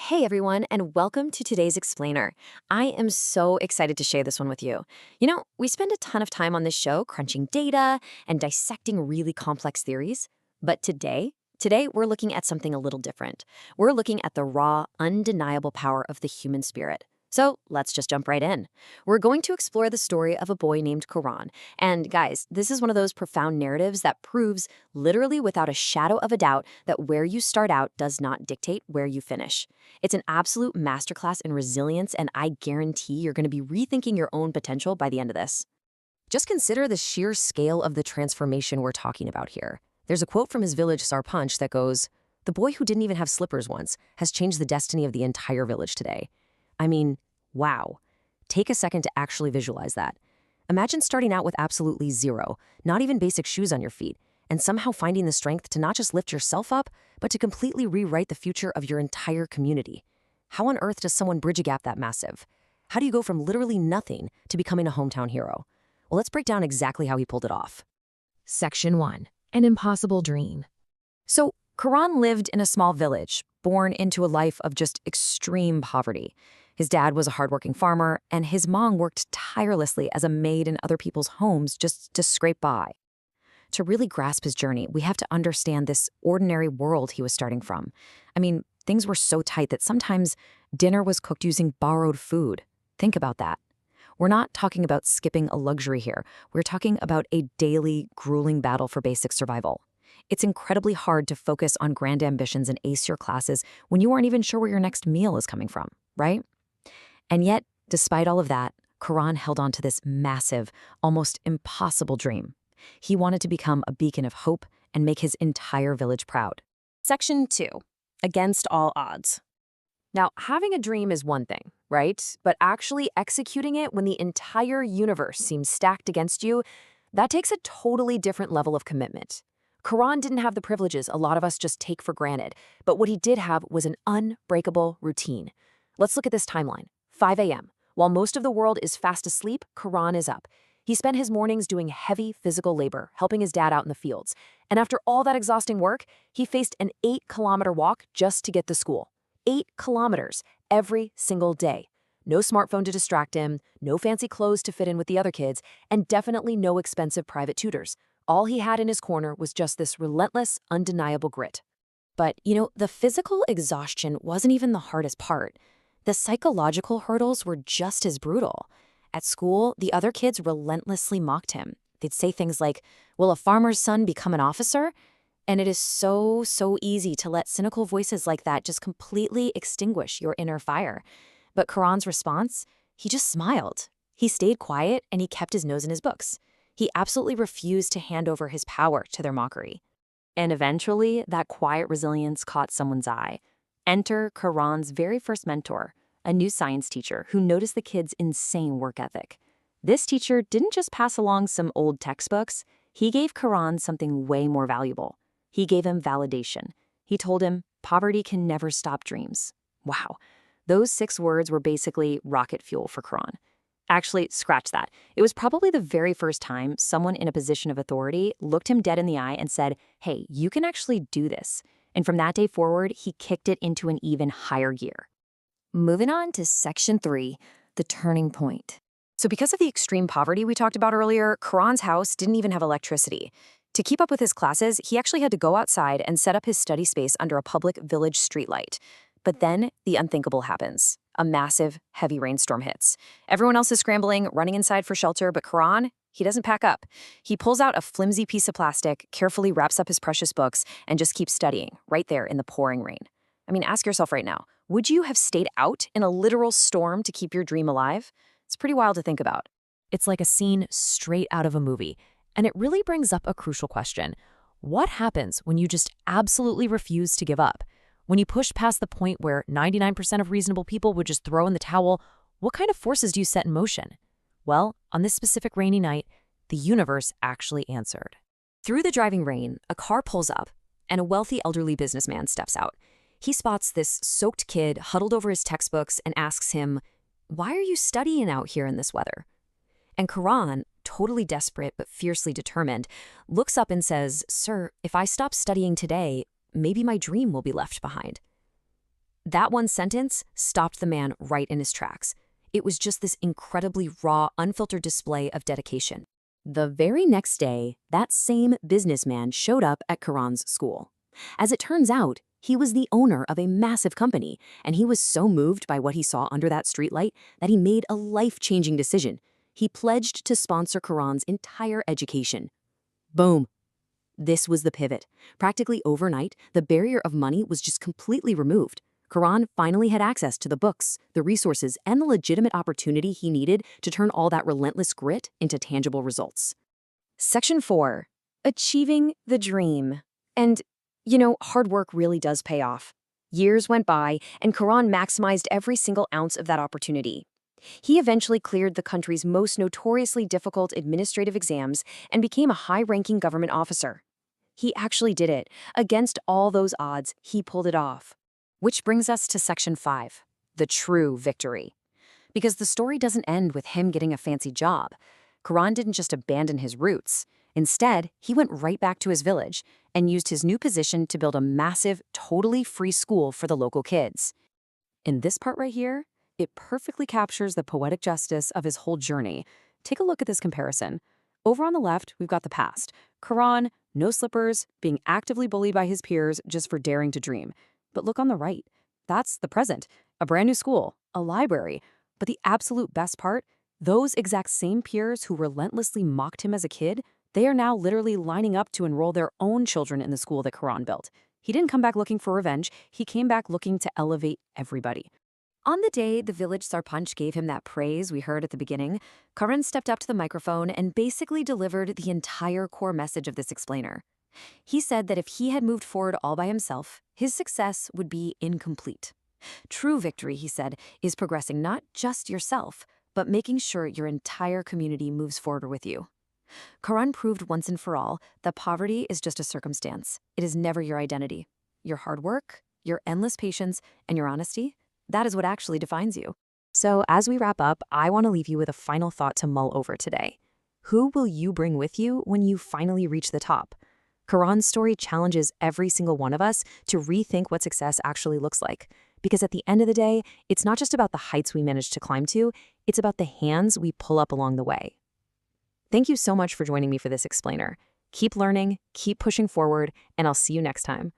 Hey everyone, and welcome to today's Explainer. I am so excited to share this one with you. We spend a ton of time on this show crunching data and dissecting really complex theories. But today we're looking at something a little different. We're looking at the raw, undeniable power of the human spirit. So let's just jump right in. We're going to explore the story of a boy named Karan. And guys, this is one of those profound narratives that proves, literally without a shadow of a doubt, that where you start out does not dictate where you finish. It's an absolute masterclass in resilience, and I guarantee you're going to be rethinking your own potential by the end of this. Just consider the sheer scale of the transformation we're talking about here. There's a quote from his village Sarpanch that goes, "The boy who didn't even have slippers once has changed the destiny of the entire village today." I mean, wow. Take a second to actually visualize that. Imagine starting out with absolutely zero, not even basic shoes on your feet, and somehow finding the strength to not just lift yourself up, but to completely rewrite the future of your entire community. How on earth does someone bridge a gap that massive? How do you go from literally nothing to becoming a hometown hero? Well, let's break down exactly how he pulled it off. Section 1. An impossible dream. So, Karan lived in a small village, born into a life of just extreme poverty. His dad was a hardworking farmer, and his mom worked tirelessly as a maid in other people's homes just to scrape by. To really grasp his journey, we have to understand this ordinary world he was starting from. I mean, things were so tight that sometimes dinner was cooked using borrowed food. Think about that. We're not talking about skipping a luxury here. We're talking about a daily, grueling battle for basic survival. It's incredibly hard to focus on grand ambitions and ace your classes when you aren't even sure where your next meal is coming from, right? And yet, despite all of that, Karan held on to this massive, almost impossible dream. He wanted to become a beacon of hope and make his entire village proud. Section 2. Against all odds. Now, having a dream is one thing, right? But actually executing it when the entire universe seems stacked against you, that takes a totally different level of commitment. Karan didn't have the privileges a lot of us just take for granted, but what he did have was an unbreakable routine. Let's look at this timeline. 5 a.m. While most of the world is fast asleep, Karan is up. He spent his mornings doing heavy physical labor, helping his dad out in the fields. And after all that exhausting work, he faced an 8-kilometer walk just to get to school. 8 kilometers every single day. No smartphone to distract him, no fancy clothes to fit in with the other kids, and definitely no expensive private tutors. All he had in his corner was just this relentless, undeniable grit. But, the physical exhaustion wasn't even the hardest part. The psychological hurdles were just as brutal. At school, the other kids relentlessly mocked him. They'd say things like, "Will a farmer's son become an officer?" And it is so easy to let cynical voices like that just completely extinguish your inner fire. But Karan's response? He just smiled. He stayed quiet and he kept his nose in his books. He absolutely refused to hand over his power to their mockery. And eventually, that quiet resilience caught someone's eye. Enter Karan's very first mentor, a new science teacher who noticed the kid's insane work ethic. This teacher didn't just pass along some old textbooks, he gave Karan something way more valuable. He gave him validation. He told him, poverty can never stop dreams. Wow. Those 6 words were basically rocket fuel for Karan. Actually, scratch that. It was probably the very first time someone in a position of authority looked him dead in the eye and said, "Hey, you can actually do this." And from that day forward, he kicked it into an even higher gear. Moving on to Section 3, the turning point. So because of the extreme poverty we talked about earlier, Karan's house didn't even have electricity. To keep up with his classes, he actually had to go outside and set up his study space under a public village streetlight. But then the unthinkable happens. A massive, heavy rainstorm hits. Everyone else is scrambling, running inside for shelter, but Karan, he doesn't pack up. He pulls out a flimsy piece of plastic, carefully wraps up his precious books, and just keeps studying, right there in the pouring rain. I mean, ask yourself right now, would you have stayed out in a literal storm to keep your dream alive? It's pretty wild to think about. It's like a scene straight out of a movie, and it really brings up a crucial question. What happens when you just absolutely refuse to give up? When you push past the point where 99% of reasonable people would just throw in the towel, what kind of forces do you set in motion? Well, on this specific rainy night, the universe actually answered. Through the driving rain, a car pulls up, and a wealthy elderly businessman steps out. He spots this soaked kid huddled over his textbooks and asks him, "Why are you studying out here in this weather?" And Karan, totally desperate but fiercely determined, looks up and says, "Sir, if I stop studying today, maybe my dream will be left behind." That one sentence stopped the man right in his tracks. It was just this incredibly raw, unfiltered display of dedication. The very next day, that same businessman showed up at Karan's school. As it turns out, he was the owner of a massive company, and he was so moved by what he saw under that streetlight that he made a life-changing decision. He pledged to sponsor Karan's entire education. Boom. This was the pivot. Practically overnight, the barrier of money was just completely removed. Karan finally had access to the books, the resources, and the legitimate opportunity he needed to turn all that relentless grit into tangible results. Section 4. Achieving the dream. And, hard work really does pay off. Years went by, and Karan maximized every single ounce of that opportunity. He eventually cleared the country's most notoriously difficult administrative exams and became a high-ranking government officer. He actually did it. Against all those odds, he pulled it off. Which brings us to Section 5, the true victory. Because the story doesn't end with him getting a fancy job. Karan didn't just abandon his roots. Instead, he went right back to his village and used his new position to build a massive, totally free school for the local kids. In this part right here, it perfectly captures the poetic justice of his whole journey. Take a look at this comparison. Over on the left, we've got the past. Karan, no slippers, being actively bullied by his peers just for daring to dream. But look on the right. That's the present. A brand new school, a library. But the absolute best part, those exact same peers who relentlessly mocked him as a kid, they are now literally lining up to enroll their own children in the school that Karan built. He didn't come back looking for revenge. He came back looking to elevate everybody. On the day the village sarpanch gave him that praise we heard at the beginning, Karan stepped up to the microphone and basically delivered the entire core message of this explainer. He said that if he had moved forward all by himself, his success would be incomplete. True victory, he said, is progressing not just yourself, but making sure your entire community moves forward with you. Karan proved once and for all that poverty is just a circumstance. It is never your identity. Your hard work, your endless patience, and your honesty, that is what actually defines you. So as we wrap up, I want to leave you with a final thought to mull over today. Who will you bring with you when you finally reach the top? Karan's story challenges every single one of us to rethink what success actually looks like. Because at the end of the day, it's not just about the heights we manage to climb to, it's about the hands we pull up along the way. Thank you so much for joining me for this explainer. Keep learning, keep pushing forward, and I'll see you next time.